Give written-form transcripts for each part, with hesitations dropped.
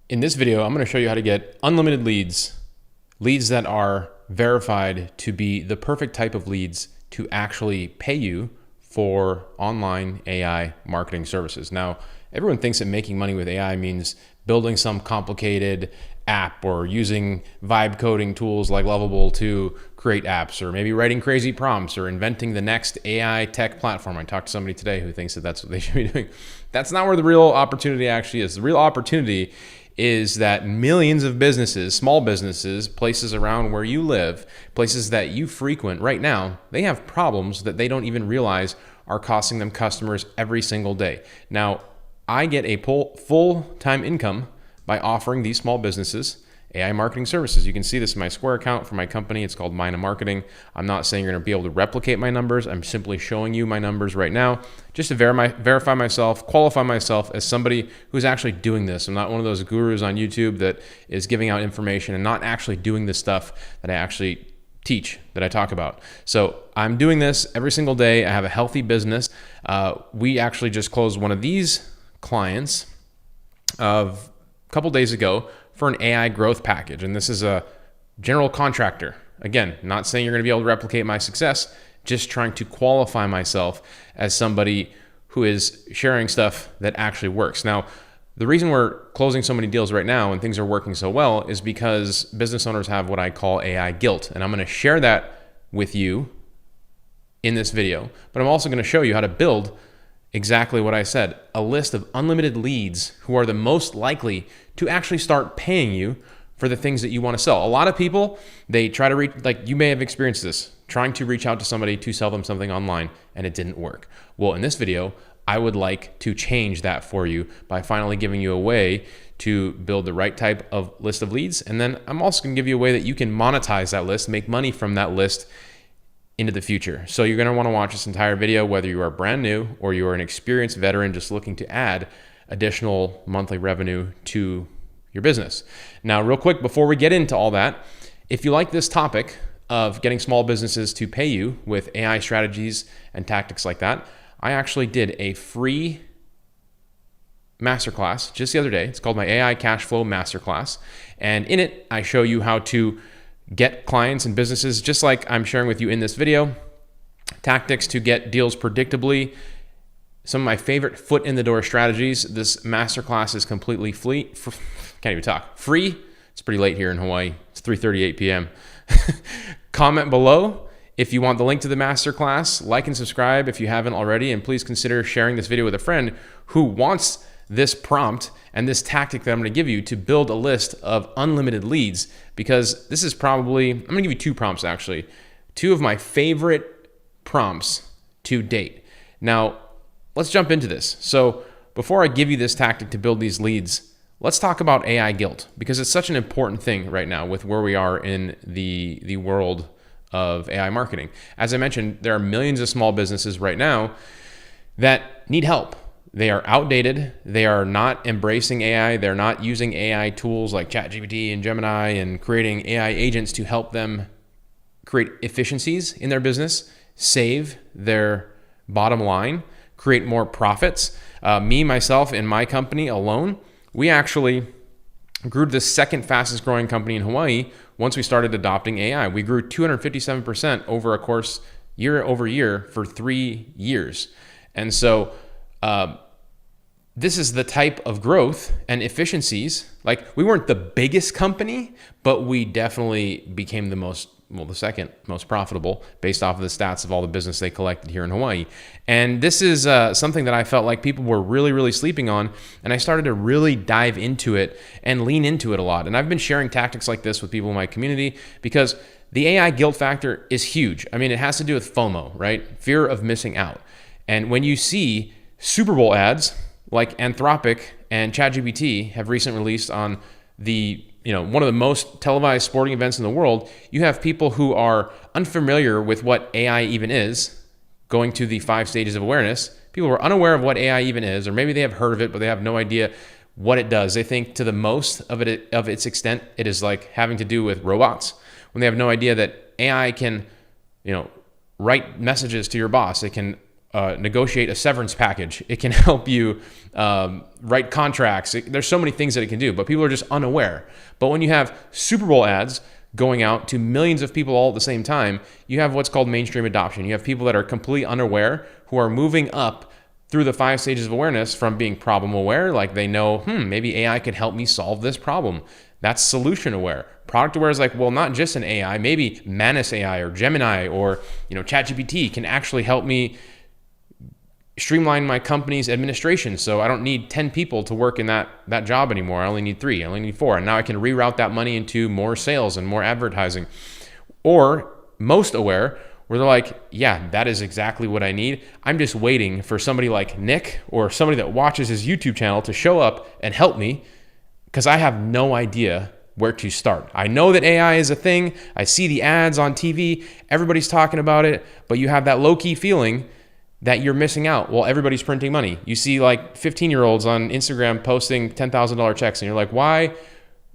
In this video, I'm going to show you how to get unlimited leads that are verified to be the perfect type of leads to actually pay you for online AI marketing services. Now, everyone thinks that making money with AI means building some complicated app or using vibe coding tools like Lovable to create apps, or maybe writing crazy prompts or inventing the next AI tech platform. I talked to somebody today who thinks that that's what they should be doing. That's not where the real opportunity actually is. The real opportunity is that millions of businesses, small businesses, places around where you live, places that you frequent right now, they have problems that they don't even realize are costing them customers every single day. Now, I get a full-time income by offering these small businesses AI marketing services. You can see this in my Square account for my company. It's called Manus Marketing. I'm not saying you're going to be able to replicate my numbers. I'm simply showing you my numbers right now just to verify myself, qualify myself as somebody who's actually doing this. I'm not one of those gurus on YouTube that is giving out information and not actually doing the stuff that I actually teach, that I talk about. So I'm doing this every single day. I have a healthy business. We actually just closed one of these clients of a couple days ago for an AI growth package. And this is a general contractor. Again, not saying you're going to be able to replicate my success, just trying to qualify myself as somebody who is sharing stuff that actually works. Now, the reason we're closing so many deals right now and things are working so well is because business owners have what I call AI guilt. And I'm going to share that with you in this video, but I'm also going to show you how to build exactly what I said, a list of unlimited leads who are the most likely to actually start paying you for the things that you want to sell. A lot of people, they try to reach, like you may have experienced this, trying to reach out to somebody to sell them something online and it didn't work. Well, in this video, I would like to change that for you by finally giving you a way to build the right type of list of leads. And then I'm also going to give you a way that you can monetize that list, make money from that list into the future. So you're going to want to watch this entire video, whether you are brand new or you are an experienced veteran just looking to add additional monthly revenue to your business. Now, real quick, before we get into all that, if you like this topic of getting small businesses to pay you with AI strategies and tactics like that, I actually did a free masterclass just the other day. It's called my AI Cash Flow Masterclass. And in it, I show you how to get clients and businesses, just like I'm sharing with you in this video, tactics to get deals predictably, some of my favorite foot in the door strategies. This masterclass is completely free. It's pretty late here in Hawaii. It's 3:38 p.m. Comment below if you want the link to the masterclass, like and subscribe if you haven't already, and please consider sharing this video with a friend who wants this prompt and this tactic that I'm going to give you to build a list of unlimited leads, because this is probably, I'm going to give you two prompts actually, two of my favorite prompts to date. Now, let's jump into this. So before I give you this tactic to build these leads, let's talk about AI guilt, because it's such an important thing right now with where we are in the world of AI marketing. As I mentioned, there are millions of small businesses right now that need help. They are outdated. They are not embracing AI. They're not using AI tools like ChatGPT and Gemini and creating AI agents to help them create efficiencies in their business, save their bottom line, create more profits. Myself, and my company alone, we actually grew to the second fastest growing company in Hawaii once we started adopting AI. We grew 257% over a course year over year for 3 years. And so this is the type of growth and efficiencies. Like, we weren't the biggest company, but we definitely became the second most profitable based off of the stats of all the business they collected here in Hawaii. And this is something that I felt like people were really, really sleeping on. And I started to really dive into it and lean into it a lot. And I've been sharing tactics like this with people in my community because the AI guilt factor is huge. I mean, it has to do with FOMO, right? Fear of missing out. And when you see Super Bowl ads like Anthropic and ChatGPT have recently released on the one of the most televised sporting events in the world, you have people who are unfamiliar with what AI even is, going to the 5 stages of awareness. People who are unaware of what AI even is, or maybe they have heard of it, but they have no idea what it does. They think to the most of its extent, it is like having to do with robots, when they have no idea that AI can, write messages to your boss. It can negotiate a severance package. It can help you write contracts. There's so many things that it can do, but people are just unaware. But when you have Super Bowl ads going out to millions of people all at the same time, you have what's called mainstream adoption. You have people that are completely unaware who are moving up through the 5 stages of awareness from being problem aware, like they know, maybe AI could help me solve this problem. That's solution aware. Product aware is like, well, not just an AI, maybe Manus AI or Gemini or ChatGPT can actually help me streamline my company's administration, so I don't need 10 people to work in that job anymore. I only need 3, I only need 4, and now I can reroute that money into more sales and more advertising. Or most aware, where they're like, yeah, that is exactly what I need. I'm just waiting for somebody like Nick or somebody that watches his YouTube channel to show up and help me, because I have no idea where to start. I know that AI is a thing. I see the ads on TV. Everybody's talking about it, but you have that low-key feeling that you're missing out. Well, everybody's printing money. You see like 15-year-olds on Instagram posting $10,000 checks, and you're like, why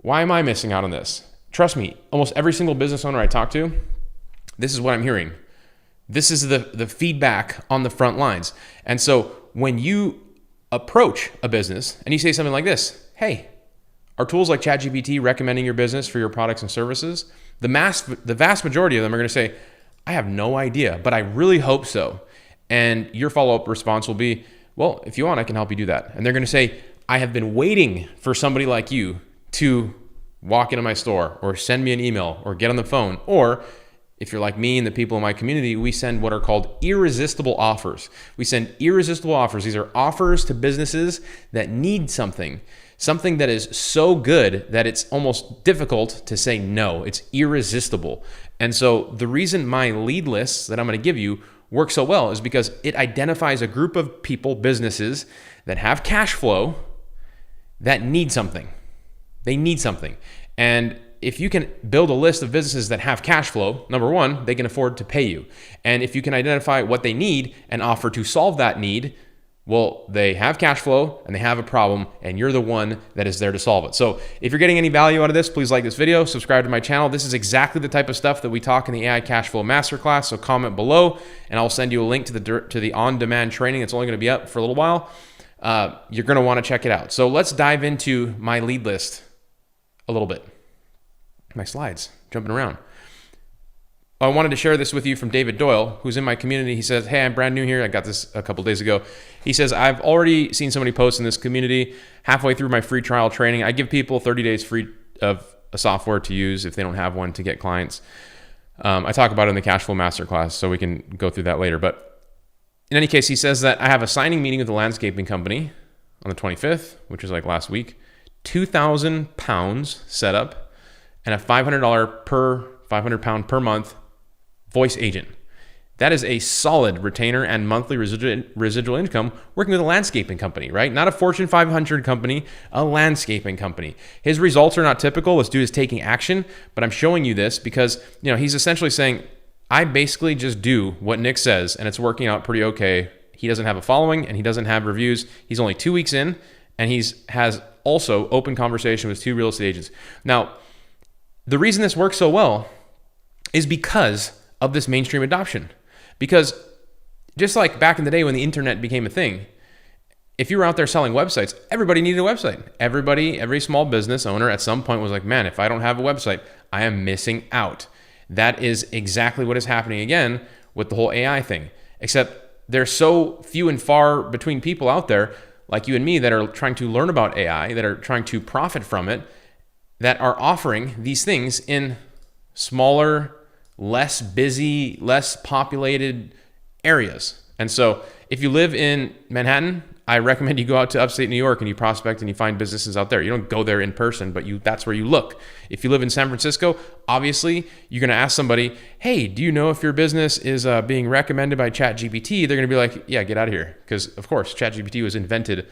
am I missing out on this? Trust me, almost every single business owner I talk to, this is what I'm hearing. This is the feedback on the front lines. And so when you approach a business and you say something like this, hey, are tools like ChatGPT recommending your business for your products and services? The vast majority of them are going to say, I have no idea, but I really hope so. And your follow-up response will be, well, if you want, I can help you do that. And they're going to say, I have been waiting for somebody like you to walk into my store or send me an email or get on the phone. Or if you're like me and the people in my community, we send what are called irresistible offers. We send irresistible offers. These are offers to businesses that need something that is so good that it's almost difficult to say no. It's irresistible. And so the reason my lead lists that I'm going to give you work so well is because it identifies a group of people, businesses that have cash flow that need something. They need something. And if you can build a list of businesses that have cash flow, number one, they can afford to pay you. And if you can identify what they need and offer to solve that need, well, they have cash flow and they have a problem, and you're the one that is there to solve it. So if you're getting any value out of this, please like this video, subscribe to my channel. This is exactly the type of stuff that we talk in the AI Cash Flow Masterclass. So comment below and I'll send you a link to the on-demand training. It's only going to be up for a little while. You're going to want to check it out. So let's dive into my lead list a little bit. My slides, jumping around. I wanted to share this with you from David Doyle, who's in my community. He says, hey, I'm brand new here. I got this a couple days ago. He says, I've already seen so many posts in this community. Halfway through my free trial training, I give people 30 days free of a software to use if they don't have one to get clients. I talk about it in the Cash Flow Masterclass, so we can go through that later. But in any case, he says that I have a signing meeting with the landscaping company on the 25th, which is like last week, 2,000 pounds set up, and a $500 £500 per month voice agent. That is a solid retainer and monthly residual income working with a landscaping company, right? Not a Fortune 500 company, a landscaping company. His results are not typical. This dude is taking action, but I'm showing you this because, he's essentially saying, I basically just do what Nick says and it's working out pretty okay. He doesn't have a following and he doesn't have reviews. He's only 2 weeks in and has also open conversation with 2 real estate agents. Now, the reason this works so well is because of this mainstream adoption. Because just like back in the day when the internet became a thing, if you were out there selling websites, everybody needed a website. Every small business owner at some point was like, man, if I don't have a website, I am missing out. That is exactly what is happening again with the whole AI thing. Except there's so few and far between people out there like you and me that are trying to learn about AI, that are trying to profit from it, that are offering these things in smaller, less busy, less populated areas. And so if you live in Manhattan, I recommend you go out to upstate New York and you prospect and you find businesses out there. You don't go there in person, but that's where you look. If you live in San Francisco, obviously you're going to ask somebody, hey, do you know if your business is being recommended by ChatGPT? They're going to be like, yeah, get out of here. Because of course, ChatGPT was invented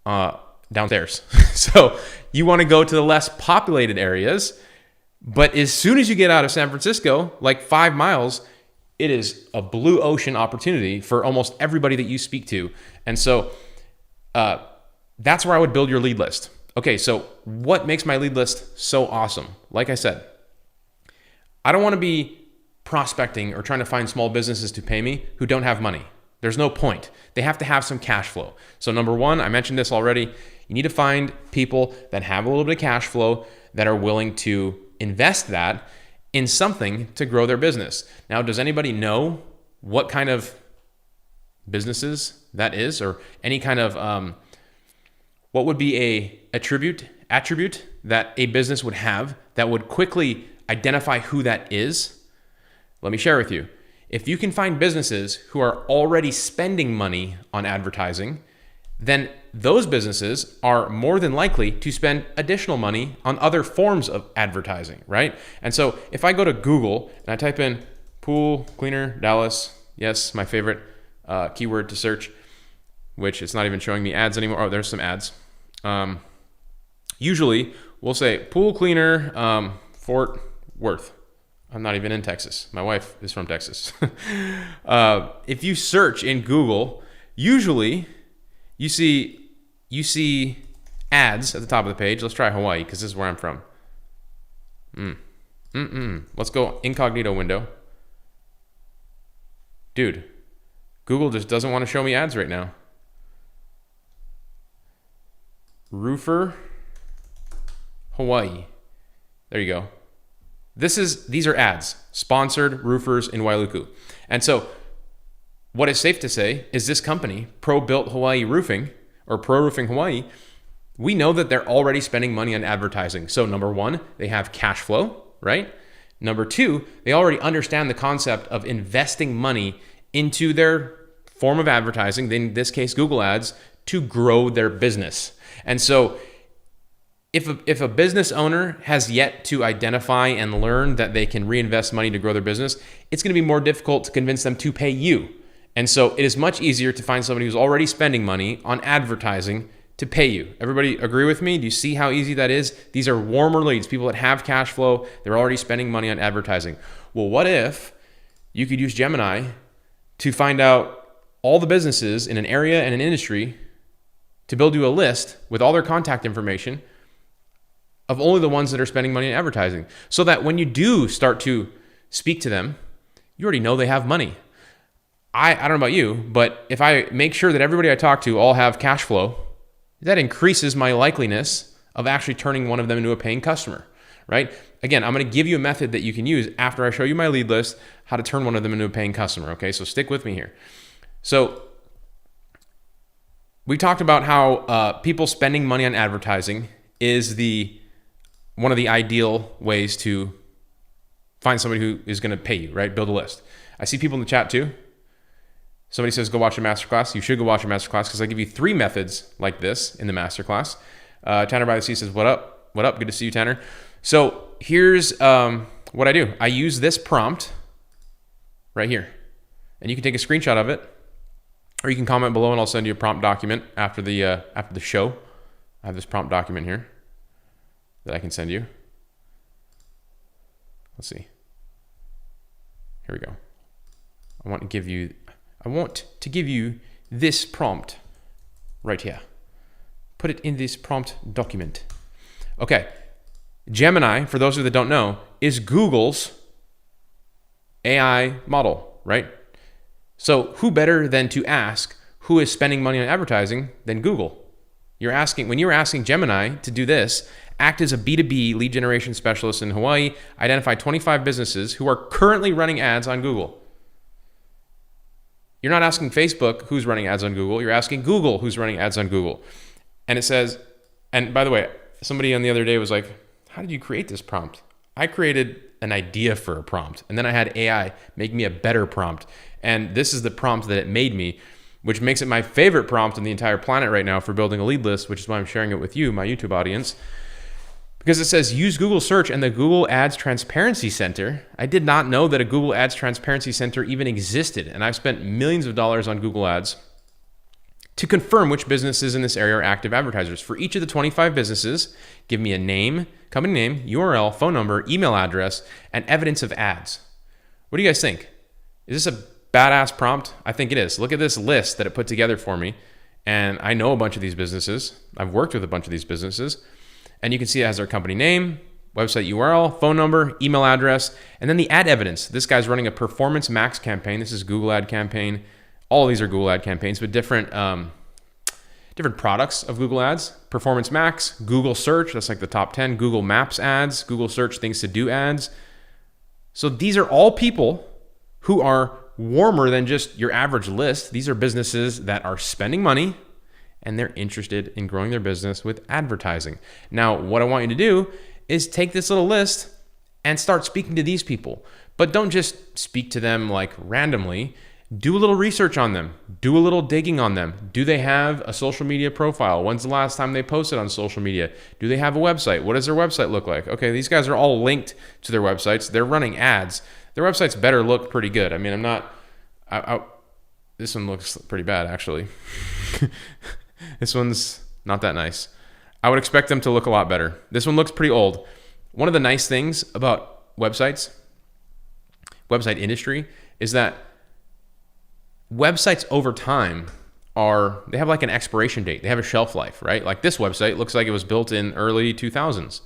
downstairs. So you want to go to the less populated areas. But as soon as you get out of San Francisco, like 5 miles, it is a blue ocean opportunity for almost everybody that you speak to. And so that's where I would build your lead list. Okay, so what makes my lead list so awesome? Like I said, I don't want to be prospecting or trying to find small businesses to pay me who don't have money. There's no point. They have to have some cash flow. So number one, I mentioned this already, you need to find people that have a little bit of cash flow that are willing to invest that in something to grow their business. Now, does anybody know what kind of businesses that is, or any kind of what would be a attribute that a business would have that would quickly identify who that is? Let me share with you. If you can find businesses who are already spending money on advertising, then those businesses are more than likely to spend additional money on other forms of advertising, right? And so if I go to Google and I type in pool cleaner Dallas, yes, my favorite keyword to search, which it's not even showing me ads anymore. Oh, there's some ads. Usually we'll say pool cleaner Fort Worth. I'm not even in Texas. My wife is from Texas. If you search in Google, usually you see ads at the top of the page. Let's try Hawaii because this is where I'm from. Let's go incognito window. Dude, Google just doesn't want to show me ads right now. Roofer, Hawaii. There you go. These are ads, sponsored roofers in Wailuku. And so what is safe to say is this company, Pro Built Hawaii Roofing, or Pro Roofing Hawaii, we know that they're already spending money on advertising. So number one, they have cash flow, right? Number two, they already understand the concept of investing money into their form of advertising, in this case, Google Ads, to grow their business. And so if a business owner has yet to identify and learn that they can reinvest money to grow their business, it's going to be more difficult to convince them to pay you. And so it is much easier to find somebody who's already spending money on advertising to pay you. Everybody agree with me? Do you see how easy that is? These are warmer leads, people that have cash flow. They're already spending money on advertising. Well, what if you could use Gemini to find out all the businesses in an area and an industry to build you a list with all their contact information of only the ones that are spending money on advertising, so that when you do start to speak to them, you already know they have money. I don't know about you, but if I make sure that everybody I talk to all have cash flow, that increases my likeliness of actually turning one of them into a paying customer, right? Again, I'm going to give you a method that you can use after I show you my lead list, how to turn one of them into a paying customer, okay? So stick with me here. So we talked about how people spending money on advertising is one of the ideal ways to find somebody who is going to pay you, right? Build a list. I see people in the chat too. Somebody says, go watch a masterclass. You should go watch a masterclass because I give you 3 methods like this in the masterclass. Tanner by the Sea says, what up? What up? Good to see you, Tanner. So here's what I do. I use this prompt right here. And you can take a screenshot of it, or you can comment below and I'll send you a prompt document after the show. I have this prompt document here that I can send you. Let's see. Here we go. I want to give you this prompt right here. Put it in this prompt document. Okay. Gemini, for those of you that don't know, is Google's AI model, right? So who better than to ask who is spending money on advertising than Google? When you're asking Gemini to do this, act as a B2B lead generation specialist in Hawaii, identify 25 businesses who are currently running ads on Google. You're not asking Facebook who's running ads on Google. You're asking Google who's running ads on Google. And it says, and by the way, somebody on the other day was like, how did you create this prompt? I created an idea for a prompt, and then I had AI make me a better prompt. And this is the prompt that it made me, which makes it my favorite prompt on the entire planet right now for building a lead list, which is why I'm sharing it with you, my YouTube audience. Because it says use Google search and the Google Ads Transparency Center. I did not know that a Google Ads Transparency Center even existed. And I've spent millions of dollars on Google Ads to confirm which businesses in this area are active advertisers. For each of the 25 businesses, give me a name, company name, URL, phone number, email address, and evidence of ads. What do you guys think? Is this a badass prompt? I think it is. Look at this list that it put together for me. And I know a bunch of these businesses. I've worked with a bunch of these businesses. And you can see it has their company name, website URL, phone number, email address, and then the ad evidence. This guy's running a Performance Max campaign. This is Google ad campaign all of these are Google ad campaigns, but different products of Google ads. Performance Max, Google Search, that's like the top 10, Google Maps ads, Google Search Things to Do ads. So these are all people who are warmer than just your average list. These are businesses that are spending money and they're interested in growing their business with advertising. Now, what I want you to do is take this little list and start speaking to these people. But don't just speak to them like randomly. Do a little research on them. Do a little digging on them. Do they have a social media profile? When's the last time they posted on social media? Do they have a website? What does their website look like? Okay, these guys are all linked to their websites. They're running ads. Their websites better look pretty good. I mean, I'm not... this one looks pretty bad, actually. This one's not that nice. I would expect them to look a lot better. This one looks pretty old. One of the nice things about website industry, is that websites over time they have like an expiration date. They have a shelf life, right? Like this website looks like it was built in early 2000s.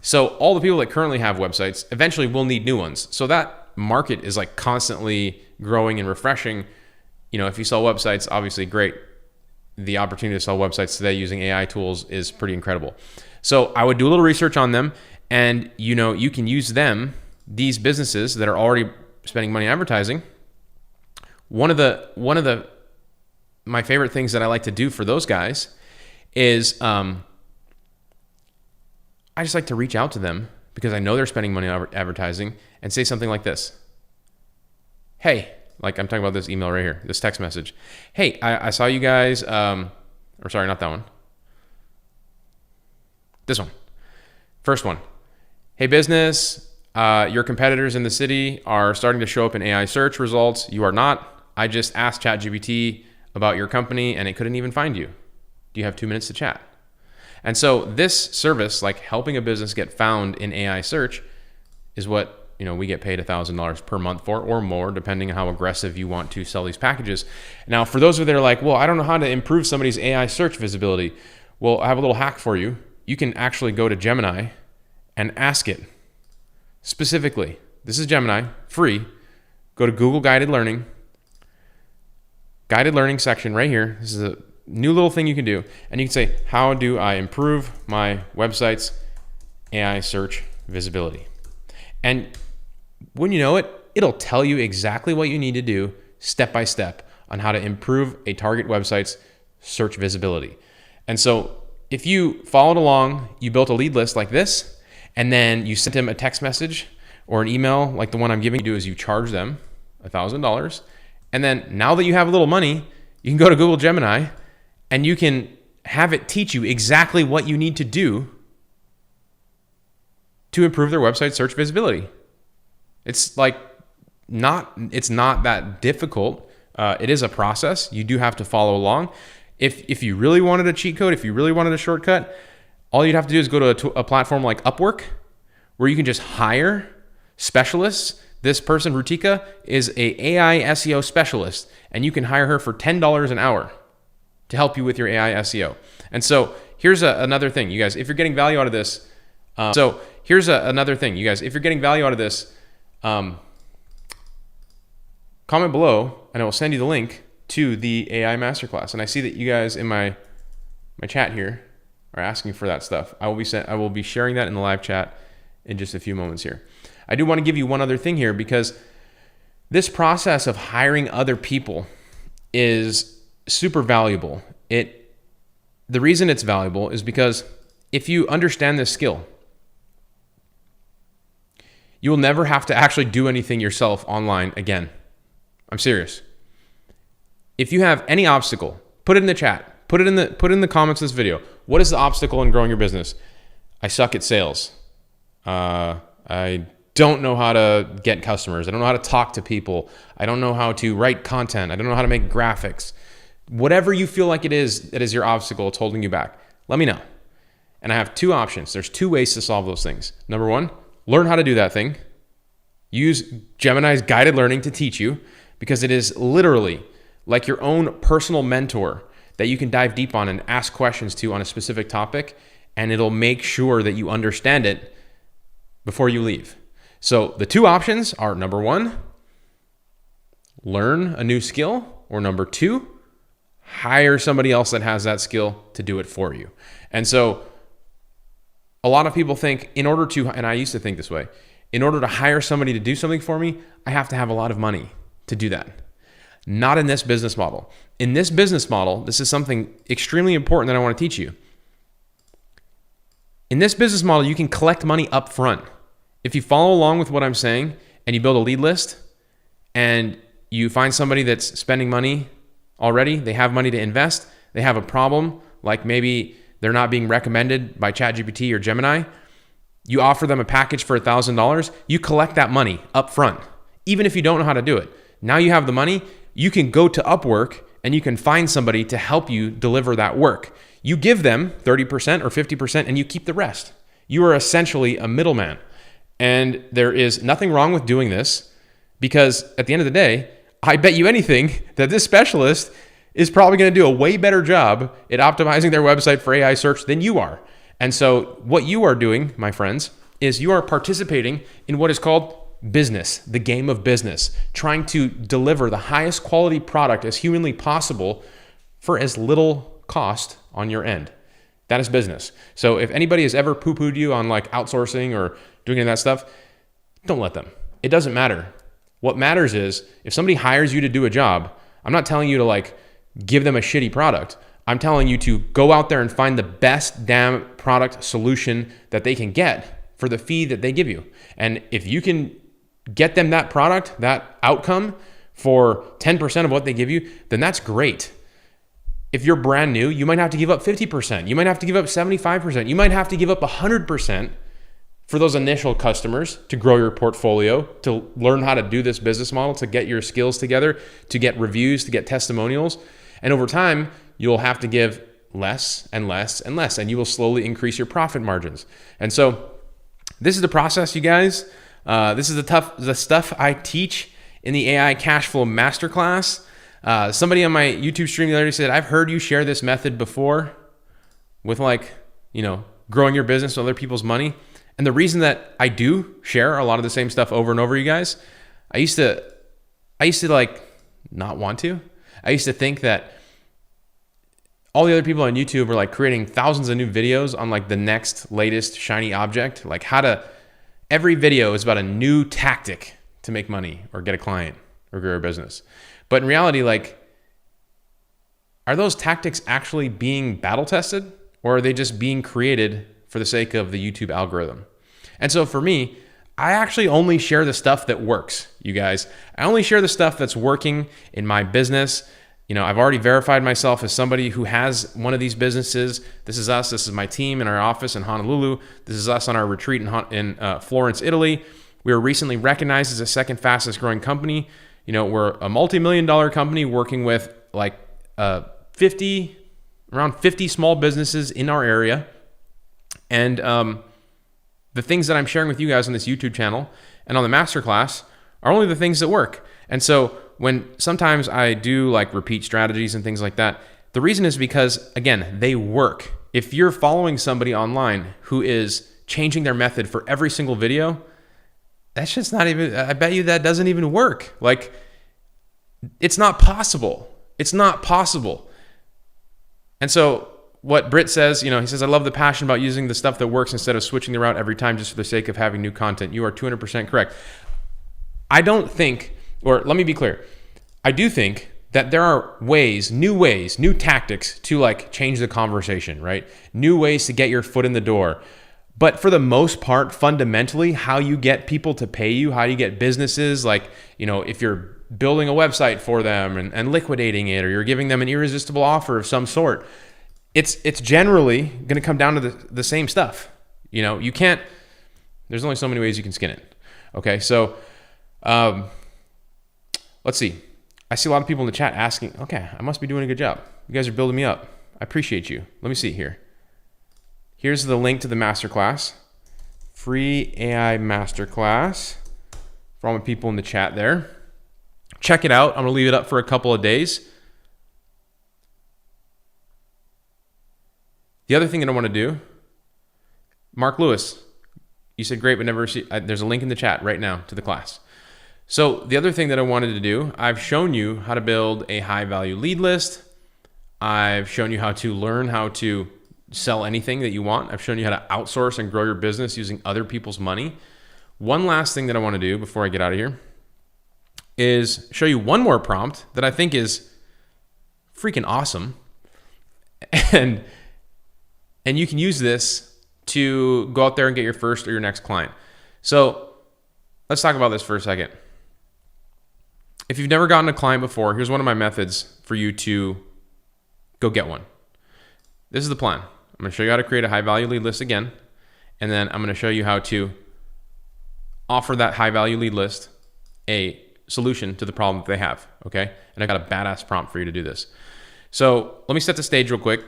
So all the people that currently have websites eventually will need new ones. So that market is like constantly growing and refreshing. You know, if you sell websites, obviously great. The opportunity to sell websites today using AI tools is pretty incredible. So I would do a little research on them, and you know, you can use them, these businesses that are already spending money advertising. One of my favorite things that I like to do for those guys is I just like to reach out to them because I know they're spending money on advertising and say something like this. Hey, like I'm talking about this email right here, this text message. Hey, I saw you guys, or sorry, not that one. This one. First one. Hey, business, your competitors in the city are starting to show up in AI search results. You are not. I just asked ChatGPT about your company and it couldn't even find you. Do you have 2 minutes to chat? And so this service, like helping a business get found in AI search, is what we get paid $1,000 per month for, or more, depending on how aggressive you want to sell these packages. Now, for those of you that are like, well, I don't know how to improve somebody's AI search visibility. Well, I have a little hack for you. You can actually go to Gemini and ask it specifically. This is Gemini, free. Go to Google Guided Learning section right here. This is a new little thing you can do. And you can say, how do I improve my website's AI search visibility? And when you know it, it'll tell you exactly what you need to do step by step on how to improve a target website's search visibility. And so if you followed along, you built a lead list like this, and then you sent him a text message or an email like the one I'm giving you, is you charge them $1,000. And then now that you have a little money, you can go to Google Gemini and you can have it teach you exactly what you need to do to improve their website search visibility. It's not that difficult. It is a process. You do have to follow along. If you really wanted a cheat code, if you really wanted a shortcut, all you'd have to do is go to a platform like Upwork, where you can just hire specialists. This person, Rutika, is a AI SEO specialist, and you can hire her for $10 an hour to help you with your AI SEO. And so here's another thing, you guys. If you're getting value out of this, comment below, and I will send you the link to the AI masterclass. And I see that you guys in my chat here are asking for that stuff. I will be sharing that in the live chat in just a few moments here. I do want to give you one other thing here, because this process of hiring other people is super valuable. The reason it's valuable is because if you understand this skill, you will never have to actually do anything yourself online again. I'm serious. If you have any obstacle, put it in the chat. Put it in the comments of this video. What is the obstacle in growing your business? I suck at sales. I don't know how to get customers. I don't know how to talk to people. I don't know how to write content. I don't know how to make graphics. Whatever you feel like it is that is your obstacle, it's holding you back, let me know. And I have two options. There's two ways to solve those things. Number one, learn how to do that thing. Use Gemini's guided learning to teach you, because it is literally like your own personal mentor that you can dive deep on and ask questions to on a specific topic, and it'll make sure that you understand it before you leave. So the two options are, number one, learn a new skill, or number two, hire somebody else that has that skill to do it for you. And so a lot of people think in order to, and I used to think this way, in order to hire somebody to do something for me, I have to have a lot of money to do that. Not in this business model. In this business model, this is something extremely important that I want to teach you. In this business model, you can collect money up front. If you follow along with what I'm saying and you build a lead list and you find somebody that's spending money already, they have money to invest, they have a problem, like maybe they're not being recommended by ChatGPT or Gemini, you offer them a package for $1,000, you collect that money up front, even if you don't know how to do it. Now you have the money, you can go to Upwork and you can find somebody to help you deliver that work. You give them 30% or 50% and you keep the rest. You are essentially a middleman. And there is nothing wrong with doing this because at the end of the day, I bet you anything that this specialist is probably going to do a way better job at optimizing their website for AI search than you are. And so what you are doing, my friends, is you are participating in what is called business, the game of business, trying to deliver the highest quality product as humanly possible for as little cost on your end. That is business. So if anybody has ever poo-pooed you on like outsourcing or doing any of that stuff, don't let them. It doesn't matter. What matters is if somebody hires you to do a job, I'm not telling you to like give them a shitty product. I'm telling you to go out there and find the best damn product solution that they can get for the fee that they give you. And if you can get them that product, that outcome for 10% of what they give you, then that's great. If you're brand new, you might have to give up 50%. You might have to give up 75%. You might have to give up 100% for those initial customers to grow your portfolio, to learn how to do this business model, to get your skills together, to get reviews, to get testimonials. And over time, you'll have to give less and less and less, and you will slowly increase your profit margins. And so this is the process, you guys. This is the stuff I teach in the AI Cash Flow Masterclass. Somebody on my YouTube stream the other day said, I've heard you share this method before with growing your business with other people's money. And the reason that I do share a lot of the same stuff over and over, you guys, I used to like not want to. I used to think that all the other people on YouTube were like creating thousands of new videos on like the next latest shiny object, like every video is about a new tactic to make money or get a client or grow a business. But in reality, like, are those tactics actually being battle tested, or are they just being created for the sake of the YouTube algorithm? And so for me, I actually only share the stuff that works, you guys. I only share the stuff that's working in my business. I've already verified myself as somebody who has one of these businesses. This is us. This is my team in our office in Honolulu. This is us on our retreat in Florence, Italy. We were recently recognized as the second fastest growing company. We're a multi-million-dollar company working with like around 50 small businesses in our area. And the things that I'm sharing with you guys on this YouTube channel and on the masterclass are only the things that work. And so when sometimes I do like repeat strategies and things like that, the reason is because, again, they work. If you're following somebody online who is changing their method for every single video, that's just not even, I bet you that doesn't even work. Like, it's not possible. It's not possible. And so what Britt says, he says, I love the passion about using the stuff that works instead of switching the route every time just for the sake of having new content. You are 200% correct. I don't think, or let me be clear, I do think that there are new tactics to like change the conversation, right? New ways to get your foot in the door. But for the most part, fundamentally, how you get people to pay you, how you get businesses, like, if you're building a website for them and liquidating it, or you're giving them an irresistible offer of some sort, it's generally going to come down to the same stuff. You can't, there's only so many ways you can skin it. Okay. So, let's see. I see a lot of people in the chat asking, okay, I must be doing a good job. You guys are building me up. I appreciate you. Let me see here. Here's the link to the masterclass, free AI masterclass for all the people in the chat there. Check it out. I'm going to leave it up for a couple of days. The other thing that I want to do, Mark Lewis, you said great, but never see. There's a link in the chat right now to the class. So the other thing that I wanted to do, I've shown you how to build a high value lead list. I've shown you how to learn how to sell anything that you want. I've shown you how to outsource and grow your business using other people's money. One last thing that I want to do before I get out of here is show you one more prompt that I think is freaking awesome. And you can use this to go out there and get your first or your next client. So let's talk about this for a second. If you've never gotten a client before, here's one of my methods for you to go get one. This is the plan. I'm going to show you how to create a high value lead list again. And then I'm going to show you how to offer that high value lead list a solution to the problem that they have. Okay. And I got a badass prompt for you to do this. So let me set the stage real quick.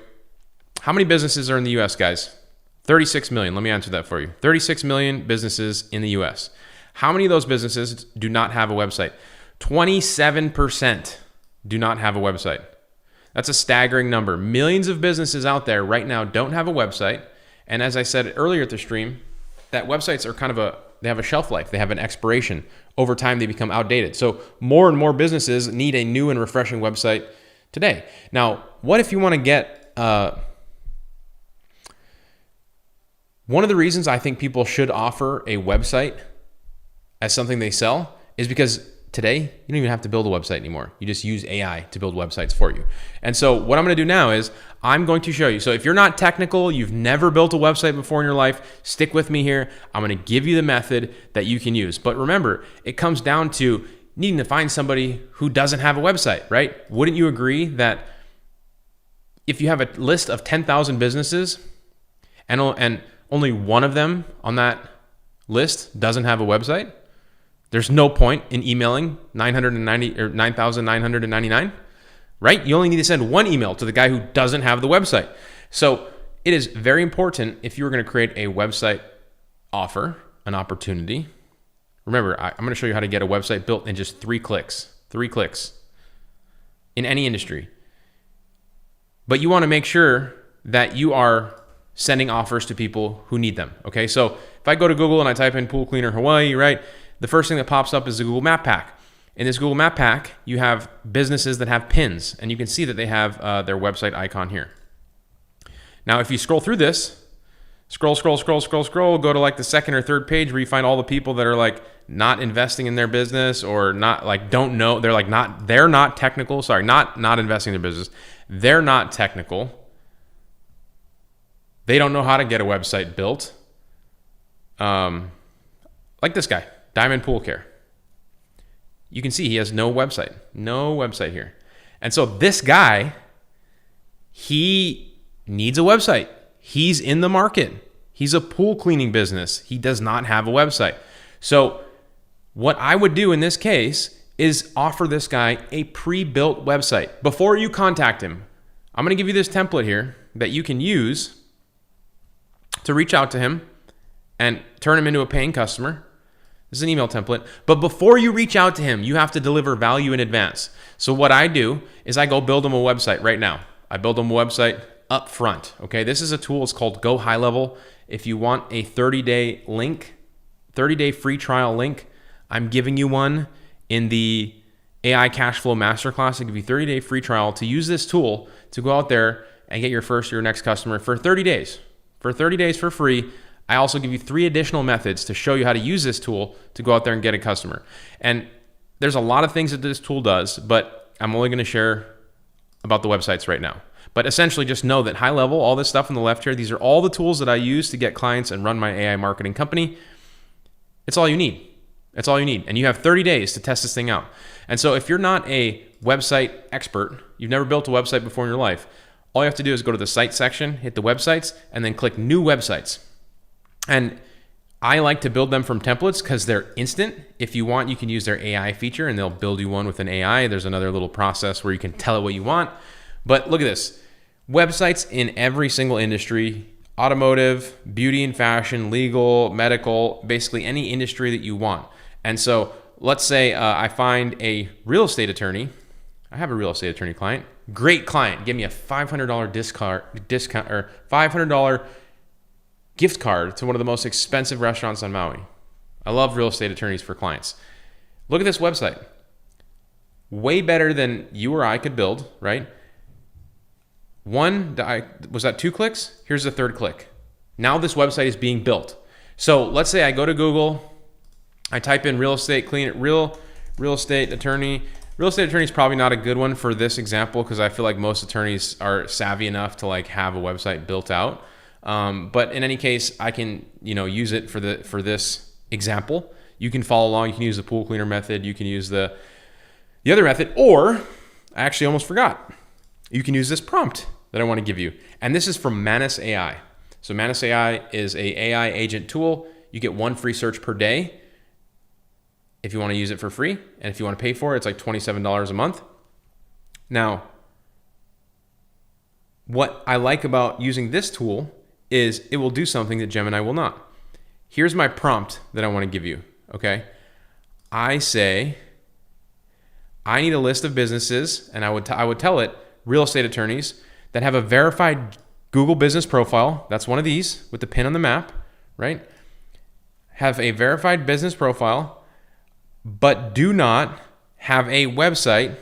How many businesses are in the US, guys? 36 million. Let me answer that for you. 36 million businesses in the US. How many of those businesses do not have a website? 27% do not have a website. That's a staggering number. Millions of businesses out there right now don't have a website. And as I said earlier at the stream, that websites are they have a shelf life. They have an expiration. Over time, they become outdated. So more and more businesses need a new and refreshing website today. Now, what if you want to get, one of the reasons I think people should offer a website as something they sell is because today, you don't even have to build a website anymore. You just use AI to build websites for you. And so what I'm going to do now is I'm going to show you. So if you're not technical, you've never built a website before in your life, stick with me here. I'm going to give you the method that you can use. But remember, it comes down to needing to find somebody who doesn't have a website, right? Wouldn't you agree that if you have a list of 10,000 businesses and only one of them on that list doesn't have a website, there's no point in emailing 990 or 9,999, right? You only need to send one email to the guy who doesn't have the website. So it is very important if you were going to create a website offer, an opportunity. Remember, I'm going to show you how to get a website built in just 3 clicks in any industry. But you want to make sure that you are sending offers to people who need them. Okay. So if I go to Google and I type in pool cleaner Hawaii, right? The first thing that pops up is the Google Map Pack. In this Google Map Pack, you have businesses that have pins, and you can see that they have their website icon here. Now, if you scroll through this, scroll, go to like the second or third page where you find all the people that are like not investing in their business or not like don't know. They're not technical. Sorry, not investing in their business. They're not technical. They don't know how to get a website built. Like this guy. Diamond Pool Care. You can see he has no website here. And so this guy, he needs a website. He's in the market. He's a pool cleaning business. He does not have a website. So what I would do in this case is offer this guy a pre-built website. Before you contact him, I'm going to give you this template here that you can use to reach out to him and turn him into a paying customer. This is an email template. But before you reach out to him, you have to deliver value in advance. So what I do is I go build him a website right now. I build him a website up front. Okay, this is a tool. It's called Go HighLevel. If you want a 30-day link, 30-day free trial link, I'm giving you one in the AI Cashflow Masterclass. I give you 30-day free trial to use this tool to go out there and get your first or your next customer for 30 days. For 30 days for free. I also give you 3 additional methods to show you how to use this tool to go out there and get a customer. And there's a lot of things that this tool does, but I'm only going to share about the websites right now. But essentially just know that HighLevel, all this stuff on the left here, these are all the tools that I use to get clients and run my AI marketing company. It's all you need. It's all you need. And you have 30 days to test this thing out. And so if you're not a website expert, you've never built a website before in your life, all you have to do is go to the site section, hit the websites, and then click new websites. And I like to build them from templates because they're instant. If you want, you can use their AI feature and they'll build you one with an AI. There's another little process where you can tell it what you want. But look at this. Websites in every single industry, automotive, beauty and fashion, legal, medical, basically any industry that you want. And so let's say I find a real estate attorney. I have a real estate attorney client. Great client. Give me a $500 discount or $500 gift card to one of the most expensive restaurants on Maui. I love real estate attorneys for clients. Look at this website. Way better than you or I could build, right? Was that 2 clicks? Here's the 3rd click. Now this website is being built. So let's say I go to Google, I type in real estate attorney. Real estate attorney is probably not a good one for this example because I feel like most attorneys are savvy enough to like have a website built out. But in any case, I can use it for this example. You can follow along. You can use the pool cleaner method. You can use the other method, or I actually almost forgot. You can use this prompt that I want to give you, and this is from Manus AI. So Manus AI is a AI agent tool. You get 1 free search per day if you want to use it for free, and if you want to pay for it, it's like $27 a month. Now, what I like about using this tool is it will do something that Gemini will not. Here's my prompt that I want to give you, okay? I say, I need a list of businesses, and I would tell it, real estate attorneys that have a verified Google business profile. That's one of these with the pin on the map, right? Have a verified business profile, but do not have a website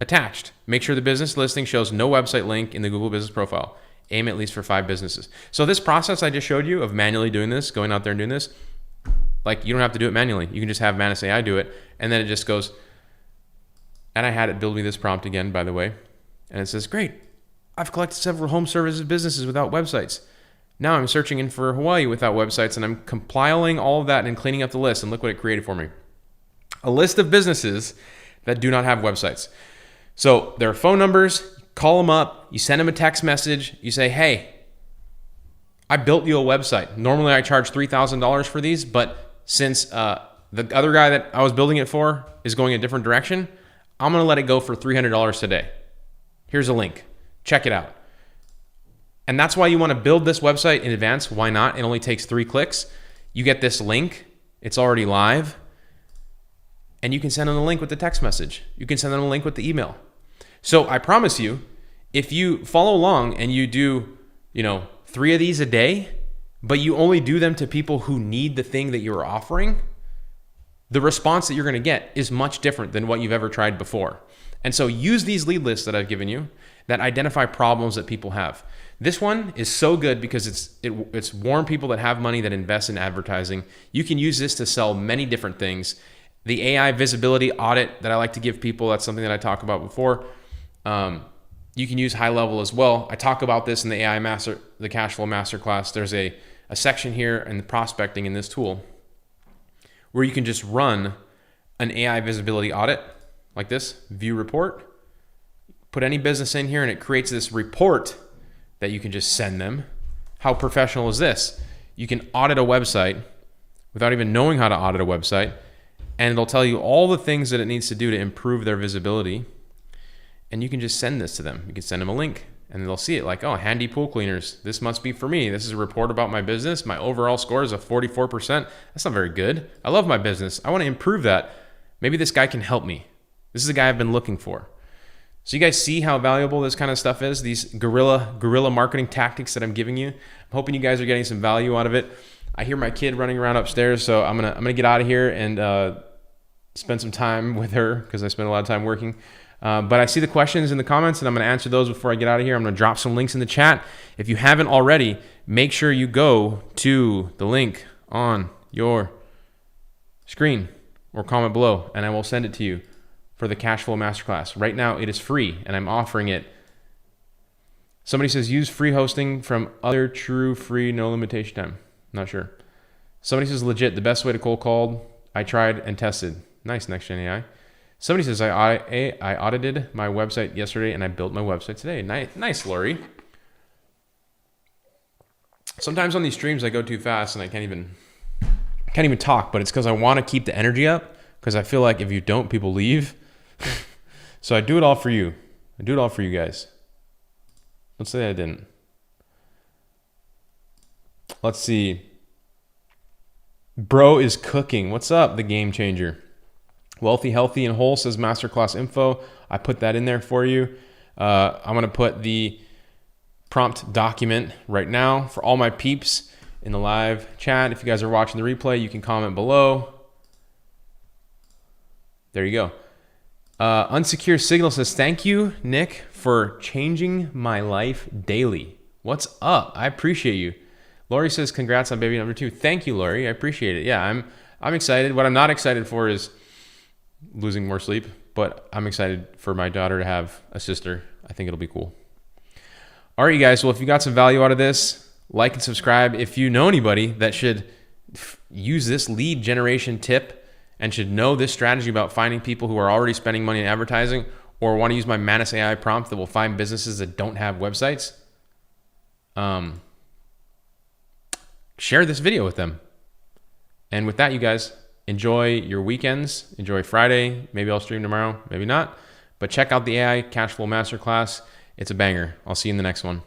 attached. Make sure the business listing shows no website link in the Google business profile. Aim at least for 5 businesses. So this process I just showed you of manually doing this, going out there and doing this, like you don't have to do it manually. You can just have Manus AI do it, and then it just goes, and I had it build me this prompt again, by the way, and it says, great, I've collected several home services businesses without websites. Now I'm searching in for Hawaii without websites, and I'm compiling all of that and cleaning up the list, and look what it created for me. A list of businesses that do not have websites. So their phone numbers, call them up, you send them a text message, you say, hey, I built you a website. Normally I charge $3,000 for these, but since the other guy that I was building it for is going a different direction, I'm gonna let it go for $300 today. Here's a link, check it out. And that's why you wanna build this website in advance. Why not? It only takes 3 clicks. You get this link, it's already live, and you can send them a link with the text message. You can send them a link with the email. So I promise you, if you follow along and you do, 3 of these a day, but you only do them to people who need the thing that you're offering, the response that you're gonna get is much different than what you've ever tried before. And so use these lead lists that I've given you that identify problems that people have. This one is so good because it's warm people that have money that invest in advertising. You can use this to sell many different things. The AI visibility audit that I like to give people, that's something that I talk about before. You can use HighLevel as well. I talk about this in the the cash flow masterclass. There's a section here in the prospecting in this tool where you can just run an AI visibility audit like this, view report, put any business in here and it creates this report that you can just send them. How professional is this? You can audit a website without even knowing how to audit a website, and it'll tell you all the things that it needs to do to improve their visibility. And you can just send this to them. You can send them a link and they'll see it like, oh, handy pool cleaners. This must be for me. This is a report about my business. My overall score is a 44%. That's not very good. I love my business. I want to improve that. Maybe this guy can help me. This is the guy I've been looking for. So you guys see how valuable this kind of stuff is, these guerrilla marketing tactics that I'm giving you. I'm hoping you guys are getting some value out of it. I hear my kid running around upstairs, so I'm gonna get out of here and spend some time with her because I spend a lot of time working. But I see the questions in the comments and I'm going to answer those before I get out of here. I'm going to drop some links in the chat. If you haven't already, make sure you go to the link on your screen or comment below and I will send it to you for the Cash Flow Masterclass. Right now it is free and I'm offering it. Somebody says use free hosting from other true free, no limitation time. Not sure. Somebody says legit, the best way to cold call. I tried and tested. Nice, Next Gen AI. Somebody says, I audited my website yesterday and I built my website today. Nice, Lori. Sometimes on these streams I go too fast and I can't even talk, but it's because I want to keep the energy up because I feel like if you don't, people leave. So I do it all for you. I do it all for you guys. Let's say I didn't. Let's see. Bro is cooking. What's up, the game changer? Wealthy, Healthy, and Whole says masterclass info. I put that in there for you. I'm going to put the prompt document right now for all my peeps in the live chat. If you guys are watching the replay, you can comment below. There you go. Unsecure Signal says, thank you, Nick, for changing my life daily. What's up? I appreciate you. Lori says, congrats on baby number 2. Thank you, Lori. I appreciate it. Yeah, I'm excited. What I'm not excited for is losing more sleep, but I'm excited for my daughter to have a sister. I think it'll be cool. All right, you guys. Well, if you got some value out of this, like and subscribe. If you know anybody that should use this lead generation tip and should know this strategy about finding people who are already spending money in advertising, or want to use my Manus AI prompt that will find businesses that don't have websites, share this video with them. And with that, you guys, enjoy your weekends. Enjoy Friday. Maybe I'll stream tomorrow, maybe not. But check out the AI Cashflow Masterclass. It's a banger. I'll see you in the next one.